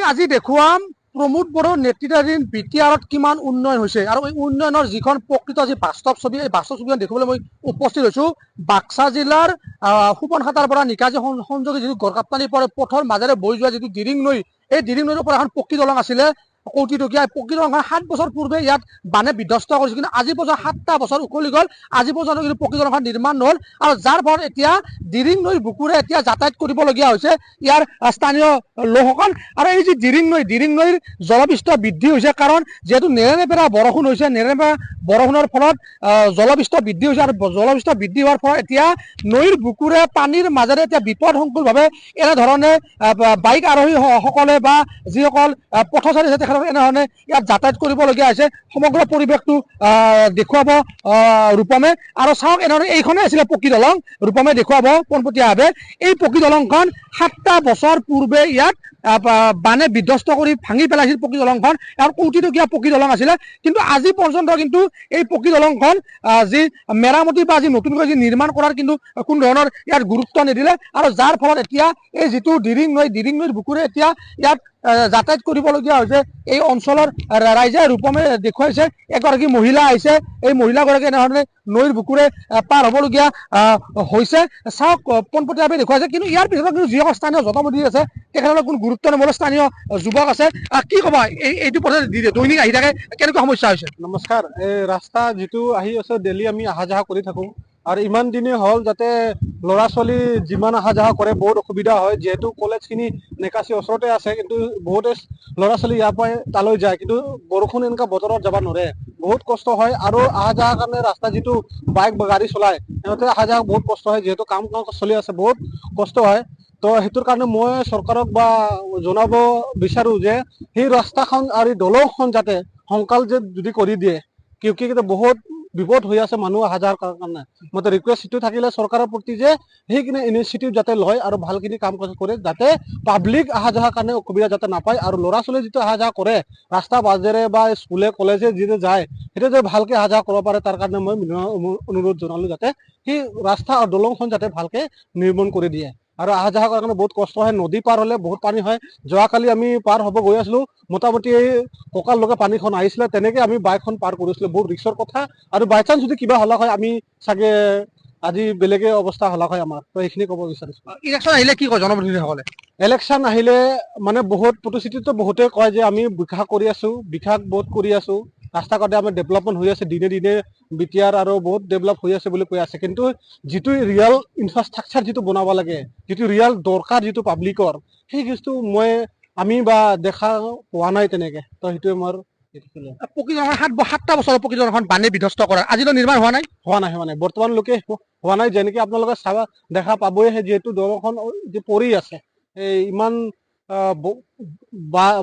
আজি দেখুৱাম প্ৰমোদ বড়োৰ নেতৃত্বাধীন বিটিআৰত কিমান উন্নয়ন হৈছে আৰু এই উন্নয়নৰ যিখন প্ৰকৃত যি বাস্তৱ ছবি এই বাস্তৱ ছবিখন দেখিবলৈ মই উপস্থিত হৈছো বাক্সা জিলাৰ সুবনখাটাৰ পৰা নিকাজী সংযোগী যিটো গড়কাপ্তানি পথৰ মাজেৰে বৈ যোৱা যিটো দিৰিং নৈ এই দিৰিং নৈৰ পৰা এখন পকী দলং আছিলে কোটি টকীয়া পকী দলংখন 7 বছৰ পূৰ্বে ইয়াত বানে বিধ্বস্ত কৰিছিল কিন্তু আজি পৰ্যন্ত 7টা বছৰ উকলি গ'ল আজি পৰ্যন্ত কিন্তু পকী দলংখন নিৰ্মাণ নহ'ল আৰু যাৰ ফলত এতিয়া দিৰিং নৈৰ বুকুৰে এতিয়া যাতায়াত কৰিবলগীয়া হৈছে ইয়াৰ স্থানীয় লোকসকল আৰু এই যে দিৰিং নৈৰ জলপৃষ্ঠ বৃদ্ধি হৈছে কাৰণ যেহেতু নেৰানেপেৰা বৰষুণ হৈছে নেৰানেপেৰা বৰষুণৰ ফলত জলপৃষ্ঠ বৃদ্ধি হৈছে আৰু জলপৃষ্ঠ বৃদ্ধি হোৱাৰ ফলত এতিয়া নৈৰ বুকুৰে পানীৰ মাজেৰে এতিয়া বিপদসংকুলভাৱে এনেধৰণে বাইক আৰোহী সকলে বা যিসকল পথচাৰী আছে তেখেতসকলে এনেধৰণে ইয়াত যাতায়াত কৰিবলগীয়া হৈছে সমগ্ৰ পৰিৱেশটো দেখুৱাব ৰূপমে আৰু চাওক এনেধৰণে এইখনে আছিলে পকী দলং ৰূপমে দেখুৱাব পোনপটীয়াভাৱে এই পকী দলংখন 7টা বছৰ পূৰ্বে ইয়াত বানে বিধ্বস্ত কৰি ভাঙি পেলাইছিল পকী দলংখন আৰু কোটি টকীয়া পকী দলং আছিলে কিন্তু আজি পৰ্যন্ত কিন্তু এই পকী দলংখন যি মেৰামতি বা যি নতুনকৈ যি নিৰ্মাণ কৰাৰ কিন্তু কোনো ধৰণৰ ইয়াত গুৰুত্ব নিদিলে আৰু যাৰ ফলত এতিয়া এই যিটো দিৰিং নৈৰ বুকুৰে এতিয়া ইয়াত যাতায়াত কৰিবলগীয়া হৈছে এই অঞ্চলৰ ৰাইজে ৰূপমে দেখুৱাইছে এগৰাকী মহিলা আহিছে এই মহিলাগৰাকী এনেধৰণে নৈৰ বুকুৰে পাৰ হ'বলগীয়া হৈছে চাওক পোনপটীয়াভাৱে দেখুৱাইছে কিন্তু ইয়াৰ পিছতো কিন্তু যিসকল স্থানীয় জনপ্ৰতিনিধি আছে তেখেতসকলে কোনো গুৰুত্ব নলয় স্থানীয় যুৱক আছে কি ক'বা এইটো পথে দৈনিক আহি থাকে কেনেকুৱা সমস্যা হৈছে নমস্কাৰ এই ৰাস্তা যিটো আহি আছে ডেইলি আমি অহা যোৱা কৰি থাকো আৰু ইমান দিনে হ'ল যাতে ল'ৰা ছোৱালী যিমান অহা যোৱা কৰে বহুত অসুবিধা হয় যিহেতু কলেজখিনি নেকাচি ওচৰতে আছে কিন্তু বহুতে ল'ৰা ছোৱালী ইয়াৰ পৰাই তালৈ যায় কিন্তু বৰষুণ এনেকুৱা বতৰত যাব নোৱাৰে বহুত কষ্ট হয় আৰু অহা যোৱাৰ কাৰণে ৰাস্তা যিটো বাইক বা গাড়ী চলায় সিহঁতে অহা যোৱা বহুত কষ্ট হয় যিহেতু কাম চলি আছে বহুত কষ্ট হয় তো সেইটোৰ কাৰণে মই চৰকাৰক বা জনাব বিচাৰো যে সেই ৰাস্তাখন আৰু দলংখন যাতে সোনকালে যদি কৰি দিয়ে কিয় বহুত বিপদ হৈ আছে মানুহ অহা যোৱাৰ কাৰণে মই ৰিকুৱেষ্ট সেইটো থাকিলে চৰকাৰৰ প্ৰতি যে সেইখিনি ইনিচিয়েটিভ যাতে লয় আৰু ভালখিনি কাম কৰে যাতে পাব্লিক অহা যোৱাৰ কাৰণে অসুবিধা যাতে নাপায় আৰু ল'ৰা ছোৱালী যিটো অহা যোৱা কৰে ৰাস্তা বাজেৰে বা স্কুলে কলেজে যিটো যায় সেইটো যে ভালকে অহা যোৱা কৰিব পাৰে তাৰ কাৰণে মই অনুৰোধ জনালো যাতে সেই ৰাস্তা আৰু দলংখন যাতে ভালকে নিৰ্মাণ কৰি দিয়ে আৰু অহা যোৱা কাৰণে বহুত কষ্ট হয় নদী পাৰ হ'লে বহুত পানী হয় যোৱাকালি আমি পাৰ হ'ব গৈ আছিলো মোটামুটি এই কঁকাললৈকে পানীখন আহিছিলে তেনেকে আমি বাইকখন পাৰ কৰিছিলো বহুত ৰিক্সৰ কথা আৰু বাই চান্স যদি কিবা হলা হয় আমি চাগে আজি বেলেগে অৱস্থা হলা হয় আমাৰ তো এইখিনি ক'ব বিচাৰিছো ইলেকশ্যন আহিলে কি কয় জনপ্ৰতিনিধিসকলে ইলেকশ্যন আহিলে মানে বহুত প্ৰতিশ্ৰুতিটো বহুতে কয় যে আমি বিকাশ কৰি আছো বিকাশ বহুত কৰি আছো ৰাস্তা ঘাটে আমাৰ ডেভেলপমেণ্ট হৈ আছে দিনে দিনে বিটিআৰ আৰু বহুত ডেভেলপ হৈ আছে বুলি কৈ আছে কিন্তু যিটো ৰিয়েল ইনফ্ৰাষ্ট্ৰাকচাৰ যিটো বনাব লাগে যিটো ৰিয়েল দৰকাৰ যিটো পাব্লিকৰ সেই বস্তু আমি বা দেখা পোৱা নাই তেনেকে তো সেইটোৱে মোৰ পকী দলংখন 7টা বছৰৰ পকী দলংখন বানে বিধ্বস্ত কৰা আজিলৈ নিৰ্মাণ হোৱা নাই বৰ্তমানলৈকে হোৱা নাই যেনেকে আপোনালোকে চাবা দেখা পাবই যিহেতু দলংখন যে পৰি আছে এই ইমান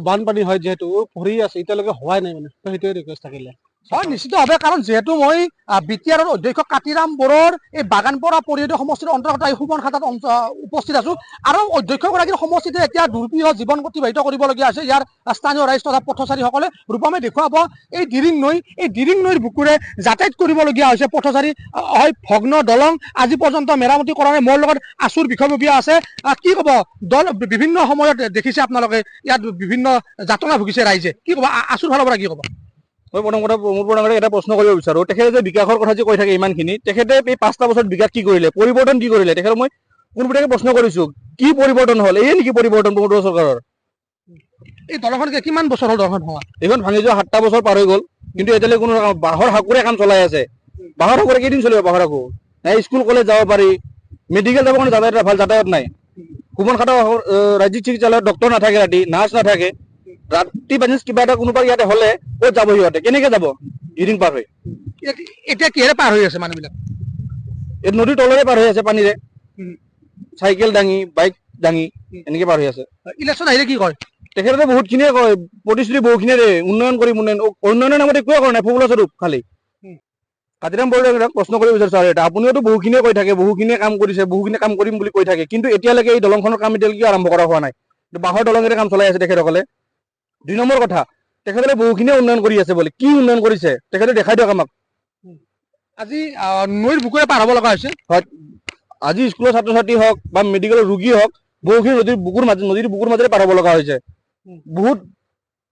বানপানী হয় যিহেতু পৰি আছে এতিয়ালৈকে হোৱাই নাই মানে তো সেইটোৱে ৰিকুৱেষ্ট থাকিলে হয় নিশ্চিতভাৱে কাৰণ যিহেতু মই বিটিআৰৰ অধ্যক্ষ কাতিৰাম বড়োৰ এই বাগানপৰা পৰিষদীয় সমষ্টিৰ অন্তৰ্গত এই সুবনখাটাত উপস্থিত আছো আৰু অধ্যক্ষগৰাকীৰ সমষ্টিতে এতিয়া দুৰ্বিহ জীৱন অতিবাহিত কৰিবলগীয়া হৈছে ইয়াৰ স্থানীয় ৰাইজ তথা পথচাৰীসকলে ৰূপমে দেখুৱাব এই দিৰিং নৈৰ বুকুৰে যাতায়াত কৰিবলগীয়া হৈছে পথচাৰী হয় ভগ্ন দলং আজি পৰ্যন্ত মেৰামতি কৰা নাই মোৰ লগত আচুৰ বিষয়ববীয়া আছে কি ক'ব বিভিন্ন সময়ত দেখিছে আপোনালোকে ইয়াত বিভিন্ন যাতনা ভুগিছে ৰাইজে কি ক'ব আচুৰ ফালৰ পৰা কি ক'ব মই প্ৰথম কথা মোৰ পৰা এটা প্ৰশ্ন কৰিব বিচাৰো তেখেতে যে বিকাশৰ কথা যে কৈ থাকে ইমানখিনি তেখেতে এই 5টা বছৰত বিকাশ কি কৰিলে পৰিৱৰ্তন কি কৰিলে তেখেতক মই পোনপটীয়াকৈ প্ৰশ্ন কৰিছো কি পৰিৱৰ্তন হ'ল এই নেকি পৰিৱৰ্তন প্ৰমোদ চৰকাৰৰ এই দলংখন কিমান বছৰ হ'ল দলংখন হোৱা এইখন ভাঙি যোৱা 7টা বছৰ পাৰ হৈ গ'ল কিন্তু এতিয়ালৈ কোনো বাঁহৰ সাঁকোৰে কাম চলাই আছে বাঁহৰ সাঁকোৰে কেইদিন চলিব বাঁহৰ সাঁকো স্কুল কলেজ যাব পাৰি মেডিকেল যাব কাৰণে ভাল যাতায়াত নাই সুবনখাটা ৰাজ্যিক চিকিৎসালয়ত ডক্তৰ নাথাকে ৰাতি নাৰ্ছ নাথাকে ৰাতি বাজি কিবা এটা কোনোবা ইয়াতে হ'লে ক'ত যাব সিহঁতে কেনেকে যাব দিৰিং পাৰ হৈ এতিয়া কিহেৰে পাৰ হৈ আছে মানুহবিলাক এই নদীৰ তলেৰে পাৰ হৈ আছে পানীৰে চাইকেল দাঙি বাইক দাঙি এনেকে পাৰ হৈ আছে ইলেকশ্যন আহিলে কি কয় তেখেতে বহুতখিনিয়ে কয় প্ৰতিশ্ৰুতি বহুখিনিয়ে উন্নয়ন কৰিম উন্নয়নৰ নামত একোৱে কৰা নাই ফবুলা স্বৰূপ খালি কাতিৰাম বড়োক প্ৰশ্ন কৰিব বিচাৰিছো আৰু এটা আপুনিওতো বহুখিনিয়ে কৈ থাকে বহুখিনিয়ে কাম কৰিছে বহুখিনিয়ে কাম কৰিম বুলি কৈ থাকে কিন্তু এতিয়ালৈকে এই দলংখনৰ কাম এতিয়ালৈকে আৰম্ভ কৰা হোৱা নাই বাঁহৰ দলঙেৰে কাম চলাই আছে তেখেতসকলে 2 নম্বৰ কথা তেখেতসকলে বহুখিনিয়ে উন্নয়ন কৰি আছে বোলে কি উন্নয়ন কৰিছে তেখেতে দেখাই দিয়ক আমাক আজি নৈৰ বুকুৰে পাৰ হ'ব লগা হৈছে হয় আজি স্কুলৰ ছাত্ৰ ছাত্ৰী হওক বা মেডিকেলৰ ৰোগী হওক বহুখিনি নদীৰ বুকুৰ মাজেৰে পাৰ হ'ব লগা হৈছে বহুত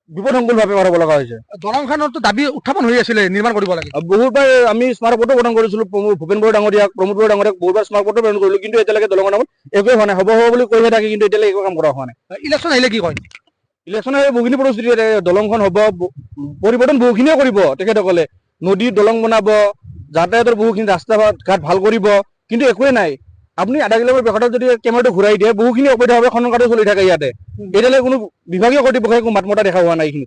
বিপদসংকুল ভাৱে পাৰ হ'ব লগা হৈছে দলংখনতো দাবী উত্থাপন হৈ আছিলে নিৰ্মাণ কৰিব লাগে বহুতবাৰ আমি স্মাৰক পত্ৰ প্ৰদান কৰিছিলো ভূপেন বৰা ডাঙৰীয়াক প্ৰমোদ বৰা ডাঙৰীয়াক বহুতবাৰ স্মাৰক পত্ৰ প্ৰদান কৰিলো কিন্তু এতিয়ালৈকে দলঙৰ নামত একোৱে হোৱা নাই হ'ব বুলি কৈহে থাকে কিন্তু এতিয়ালৈকে একো কাম কৰা হোৱা নাই ইলেকশ্যন আহিলে কি কয় ইলেকশ্যনে বহুখিনি পৰিস্থিতি দলংখন হ'ব পৰিৱৰ্তন বহুখিনিয়ে কৰিব তেখেতসকলে নদী দলং বনাব যাতায়াতৰ বহুখিনি ৰাস্তা ঘাট ভাল কৰিব কিন্তু একোৱে নাই আপুনি আধা কিলোমিটাৰ বেকত যদি কেমেৰাটো ঘূৰাই দিয়ে বহুখিনি অবৈধভাৱে খনন কাৰ্য চলি থাকে ইয়াতে এতিয়ালৈকে কোনো বিভাগীয় কৰ্তৃপক্ষই একো মাত মতা দেখা হোৱা নাই এইখিনি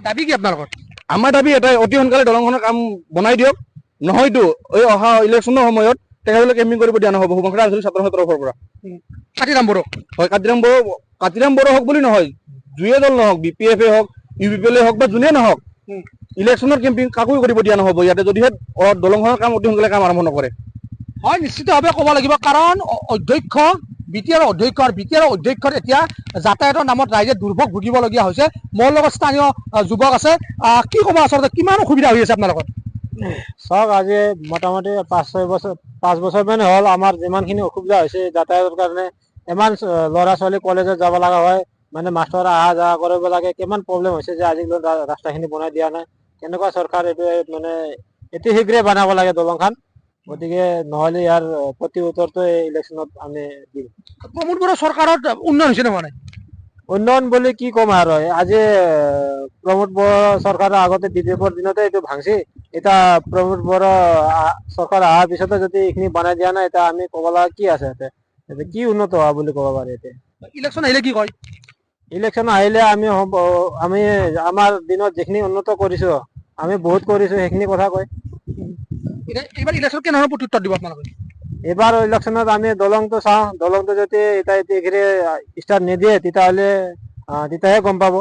দাবী কি আপোনালোকৰ আমাৰ দাবী এটাই অতি সোনকালে দলংখনৰ কাম বনাই দিয়ক নহয়তো এই অহা ইলেকশ্যনৰ সময়ত তেখেতসকলে কেম্পিং কৰিব দিয়া নহ'ব সুবংশিতা আঞ্চলিক ছাত্ৰ সংঘৰ তৰফৰ পৰা কাতিৰাম বড়ো হয় কাতিৰাম বড়ো হওক বুলি নহয় যিয়ে দল নহওক BPF হওক UPPL হওক বা যোনে নহওক ইলেকশ্যনৰ কেম্পিং কাকো কৰিব দিয়া নহ'ব ইয়াতে যদিহে দলংখনৰ কাম অতি সোনকালে কাম আৰম্ভ নকৰে হয় নিশ্চিতভাৱে ক'ব লাগিব কাৰণ অধ্যক্ষ BTR অধ্যক্ষৰ এতিয়া যাতায়াতৰ নামত ৰাইজে দুৰ্ভোগ ভুগিবলগীয়া হৈছে মোৰ লগত স্থানীয় যুৱক আছে কি ক'ব আচলতে কিমান অসুবিধা হৈ আছে আপোনালোকৰ চাওক আজি মোটামুটি 5 বছৰ মান হ'ল আমাৰ যিমানখিনি অসুবিধা হৈছে যাতায়াতৰ কাৰণে ইমান ল'ৰা ছোৱালী কলেজত যাব লগা হয় মানে মাষ্টৰ অহা যোৱা কৰিব লাগে কিমান প্ৰব্লেম হৈছে যে আজিলৈ ৰাস্তাখিনি বনাই দিয়া নাই কেনেকুৱা চৰকাৰ এইটো মানে অতি শীঘ্ৰে বনাব লাগে দলংখন গতিকে নহ'লে ইয়াৰ প্ৰতি উত্তৰটো ইলেকশ্যনত আমি দিম প্ৰমোদ বড়ো চৰকাৰত উন্নয়ন হৈছে নে হোৱা নাই উন্নয়ন বুলি কি ক'ম আৰু আজি প্ৰমোদ বড়ো চৰকাৰৰ আগতে BJPৰ দিনতে এইটো ভাঙছি এতিয়া প্ৰমোদ বড়ো চৰকাৰ অহাৰ পিছতে যদি এইখিনি বনাই দিয়া নাই এতিয়া আমি ক'ব লগা কি আছে ইয়াতে কি উন্নত হোৱা বুলি ক'ব পাৰি এতিয়া ইলেকশ্যন আহিলে কি কয় ইলেকশ্যন আহিলে আমি আমাৰ দিনত যিখিনি উন্নত কৰিছো আমি বহুত কৰিছো সেইখিনি কথা কয় এইবাৰ ইলেকশ্যন কেনেধৰণৰ প্ৰত্যুত্তৰ দিব আপোনালোকে এইবাৰ ইলেকশ্যনত আমি দলংটো চাওঁ দলংটো যদি এতিয়া ষ্টাৰ্ট নিদিয়ে তেতিয়াহ'লে তেতিয়াহে গম পাব